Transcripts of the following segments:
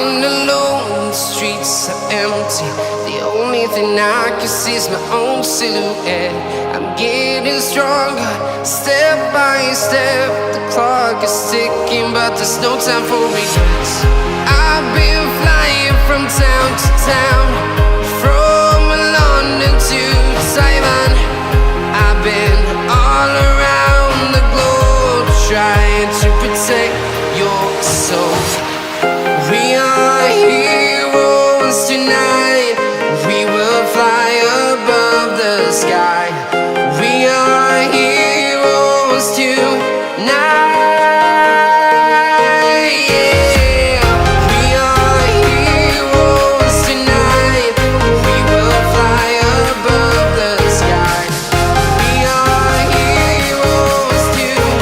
I'm alone, the streets are empty. The only thing I can see is my own silhouette. I'm getting stronger, step by step. The clock is ticking, but there's no time for regrets. I've been flying from town to town, from London to Taiwan. I've been all around the globe, trying to protect your soul. We are heroes tonight. We will fly above the sky. We are heroes tonight. Yeah. We are heroes tonight. We will fly above the sky. We are heroes tonight.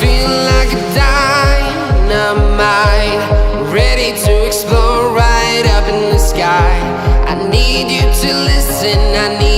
Feeling like a dynamite, ready to explode right up in the sky. I need you to listen, I need